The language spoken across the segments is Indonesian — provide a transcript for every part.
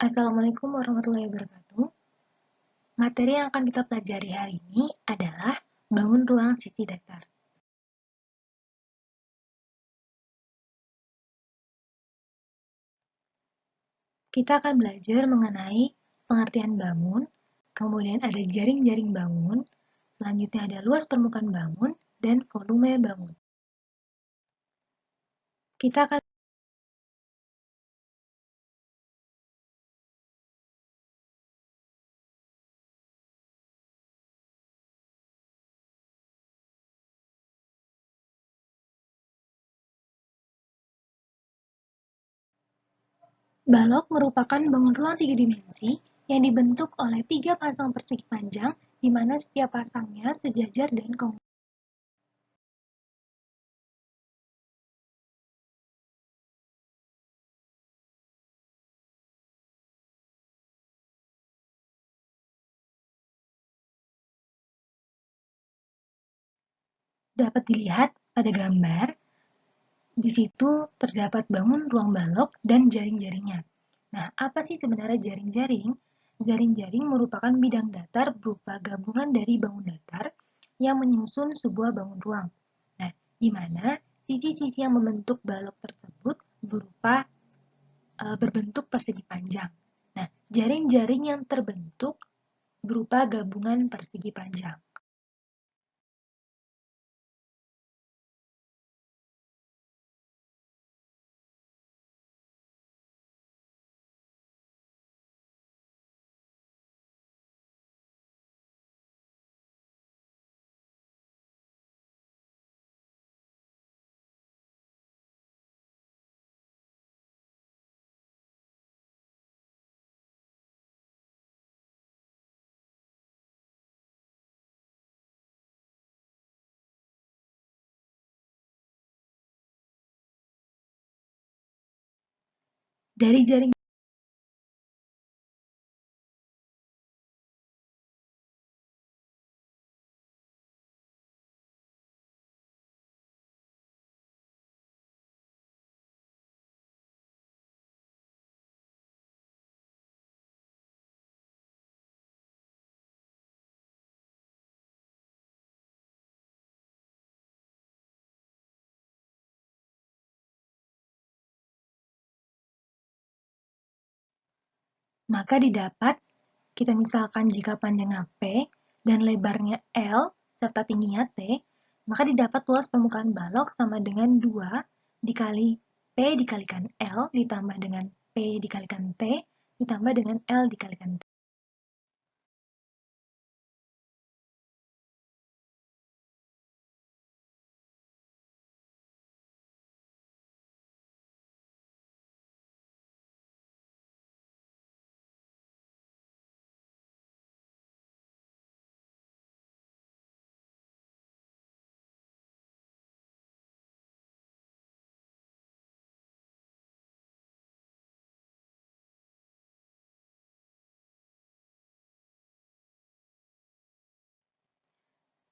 Assalamualaikum warahmatullahi wabarakatuh. Materi yang akan kita pelajari hari ini adalah bangun ruang sisi datar. Kita akan belajar mengenai pengertian bangun, kemudian ada jaring-jaring bangun, selanjutnya ada luas permukaan bangun, dan volume bangun. Kita akan Balok merupakan bangun ruang 3 dimensi yang dibentuk oleh 3 pasang persegi panjang di mana setiap pasangnya sejajar dan kongkung. Dapat dilihat pada gambar, di situ terdapat bangun ruang balok dan jaring-jaringnya. Nah, apa sih sebenarnya jaring-jaring? Jaring-jaring merupakan bidang datar berupa gabungan dari bangun datar yang menyusun sebuah bangun ruang. Nah, di mana sisi-sisi yang membentuk balok tersebut berbentuk persegi panjang. Nah, jaring-jaring yang terbentuk berupa gabungan persegi panjang. Dari jaring maka didapat kita misalkan jika panjangnya P dan lebarnya L serta tingginya T, maka didapat luas permukaan balok sama dengan 2 dikali P dikalikan L ditambah dengan P dikalikan T ditambah dengan L dikalikan T.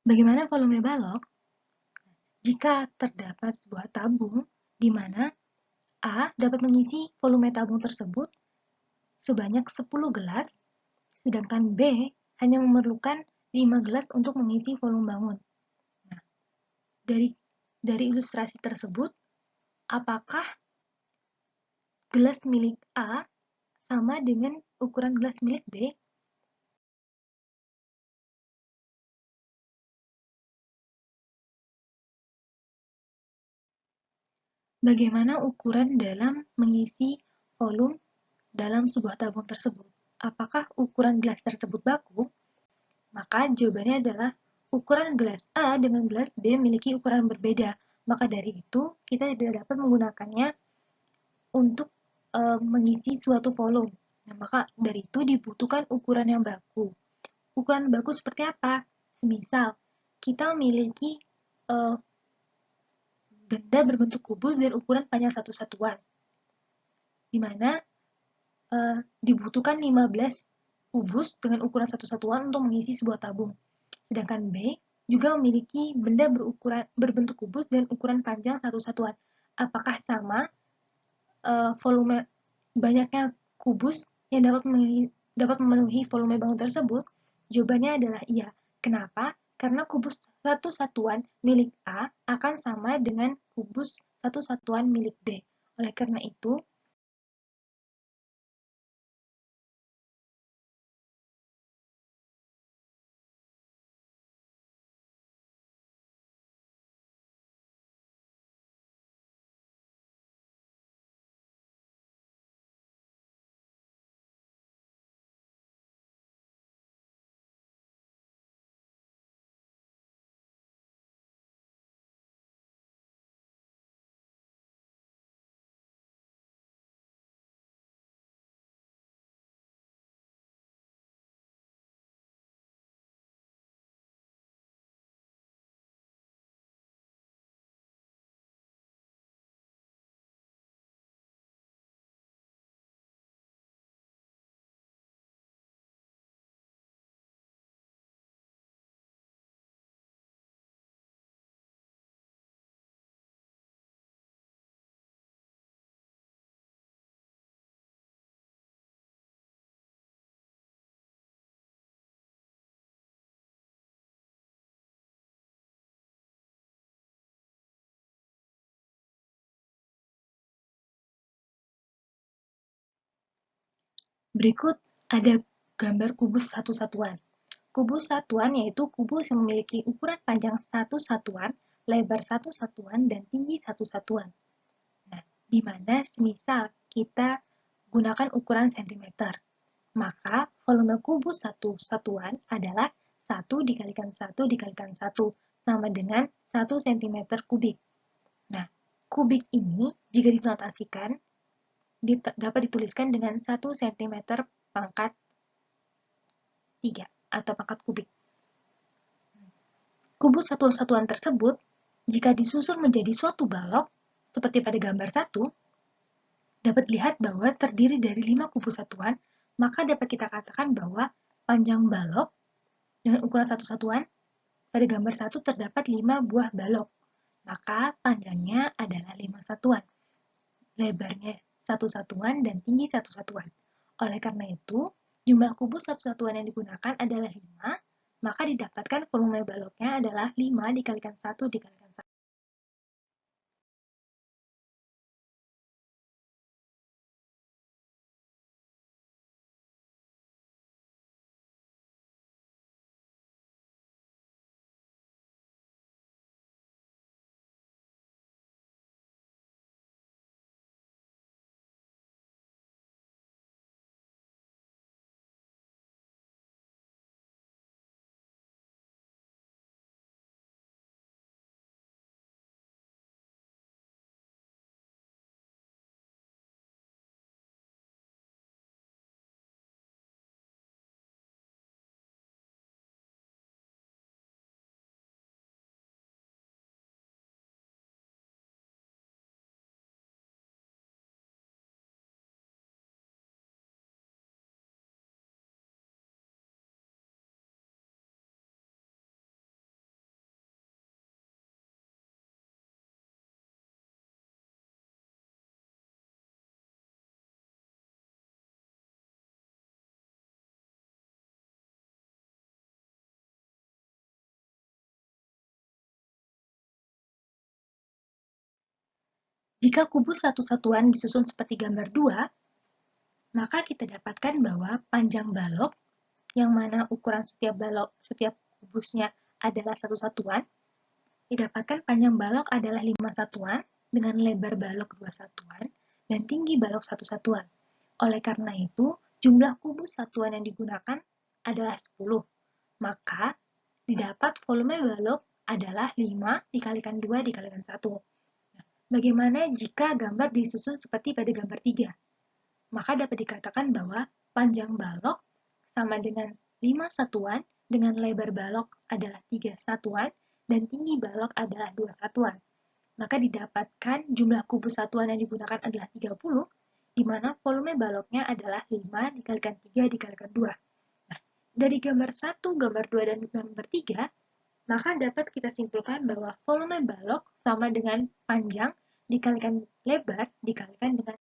Bagaimana volume balok? Jika terdapat sebuah tabung di mana A dapat mengisi volume tabung tersebut sebanyak 10 gelas, sedangkan B hanya memerlukan 5 gelas untuk mengisi volume bangun. Nah, dari ilustrasi tersebut, apakah gelas milik A sama dengan ukuran gelas milik B? Bagaimana ukuran dalam mengisi volume dalam sebuah tabung tersebut? Apakah ukuran gelas tersebut baku? Maka jawabannya adalah ukuran gelas A dengan gelas B memiliki ukuran berbeda. Maka dari itu, kita tidak dapat menggunakannya untuk mengisi suatu volume. Nah, maka dari itu dibutuhkan ukuran yang baku. Ukuran baku seperti apa? Semisal, kita memiliki benda berbentuk kubus dan ukuran panjang satu satuan, di mana dibutuhkan 15 kubus dengan ukuran satu satuan untuk mengisi sebuah tabung. Sedangkan B juga memiliki benda berbentuk kubus dan ukuran panjang satu satuan. Apakah sama volume banyaknya kubus yang dapat memenuhi volume bangun tersebut? Jawabannya adalah iya. Kenapa? Karena kubus satu satuan milik A akan sama dengan kubus satu satuan milik B. Oleh karena itu, berikut ada gambar kubus satu satuan. Kubus satuan yaitu kubus yang memiliki ukuran panjang satu satuan, lebar satu satuan, dan tinggi satu satuan. Nah, di mana semisal kita gunakan ukuran cm, maka volume kubus satu satuan adalah 1 dikalikan 1 dikalikan 1 sama dengan 1 cm kubik. Nah, kubik ini jika dinotasikan dapat dituliskan dengan 1 cm pangkat 3 atau pangkat kubik. Kubus satu satuan tersebut, jika disusun menjadi suatu balok, seperti pada gambar 1, dapat dilihat bahwa terdiri dari 5 kubus satuan, maka dapat kita katakan bahwa panjang balok dengan ukuran satu satuan, pada gambar 1 terdapat 5 buah balok, maka panjangnya adalah 5 satuan, lebarnya satu satuan, dan tinggi satu satuan. Oleh karena itu, jumlah kubus satu satuan yang digunakan adalah 5, maka didapatkan volume baloknya adalah 5 dikalikan 1 dikalikan 1. Jika kubus satu satuan disusun seperti gambar 2, maka kita dapatkan bahwa panjang balok, yang mana ukuran setiap kubusnya adalah satu satuan, didapatkan panjang balok adalah 5 satuan, dengan lebar balok 2 satuan, dan tinggi balok 1 satuan. Oleh karena itu, jumlah kubus satuan yang digunakan adalah 10, maka didapat volume balok adalah 5 dikalikan 2 dikalikan 1. Bagaimana jika gambar disusun seperti pada gambar 3? Maka dapat dikatakan bahwa panjang balok sama dengan 5 satuan dengan lebar balok adalah 3 satuan dan tinggi balok adalah 2 satuan. Maka didapatkan jumlah kubus satuan yang digunakan adalah 30, di mana volume baloknya adalah 5 dikalikan 3 dikalikan 2. Nah, dari gambar 1, gambar 2, dan gambar 3, maka dapat kita simpulkan bahwa volume balok sama dengan panjang dikalikan lebar dikalikan dengan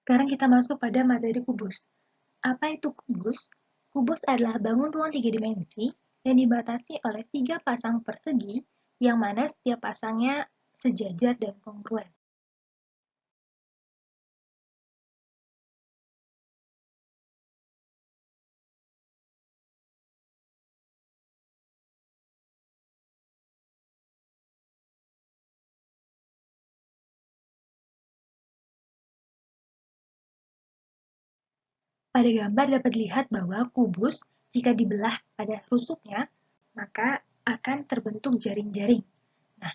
Sekarang kita masuk pada materi kubus. Apa itu kubus? Kubus adalah bangun ruang tiga dimensi yang dibatasi oleh tiga pasang persegi yang mana setiap pasangnya sejajar dan kongruen. Pada gambar dapat dilihat bahwa kubus jika dibelah pada rusuknya, maka akan terbentuk jaring-jaring. Nah,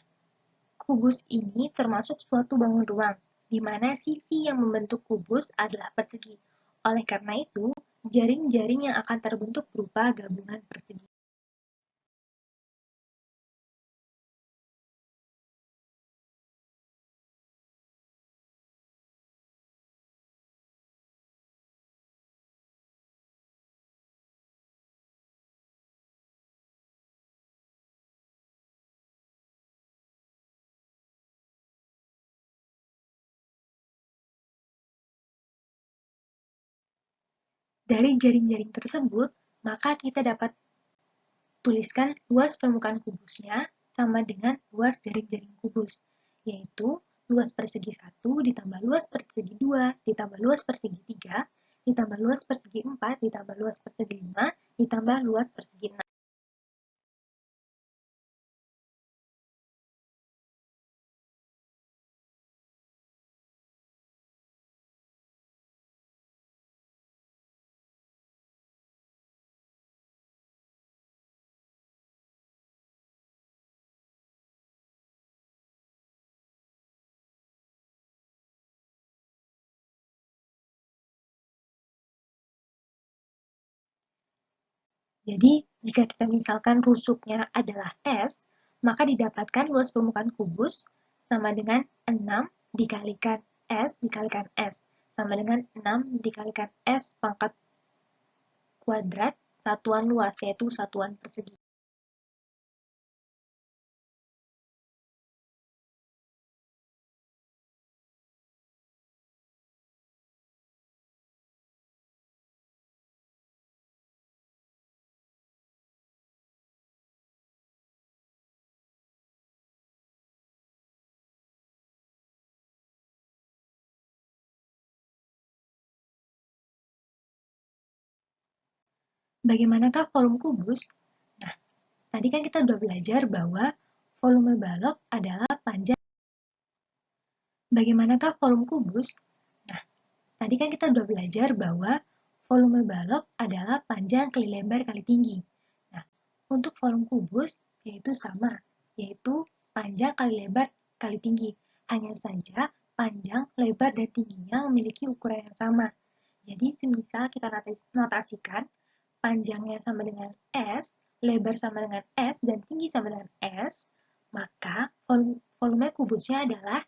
kubus ini termasuk suatu bangun ruang, di mana sisi yang membentuk kubus adalah persegi. Oleh karena itu, jaring-jaring yang akan terbentuk berupa gabungan persegi. Dari jaring-jaring tersebut, maka kita dapat tuliskan luas permukaan kubusnya sama dengan luas jaring-jaring kubus, yaitu luas persegi 1 ditambah luas persegi 2 ditambah luas persegi 3 ditambah luas persegi 4 ditambah luas persegi 5 ditambah luas persegi 6. Jadi, jika kita misalkan rusuknya adalah S, maka didapatkan luas permukaan kubus sama dengan 6 dikalikan S dikalikan S, sama dengan 6 dikalikan S pangkat kuadrat satuan luas, yaitu satuan persegi. Bagaimanakah volume kubus? Nah, tadi kan kita sudah belajar bahwa volume balok adalah panjang. Bagaimanakah volume kubus? Nah, tadi kan kita sudah belajar bahwa volume balok adalah panjang kali lebar kali tinggi. Nah, untuk volume kubus yaitu sama, yaitu panjang kali lebar kali tinggi. Hanya saja panjang, lebar, dan tingginya memiliki ukuran yang sama. Jadi, semisal kita notasikan panjangnya sama dengan S, lebar sama dengan S, dan tinggi sama dengan S, maka volume kubusnya adalah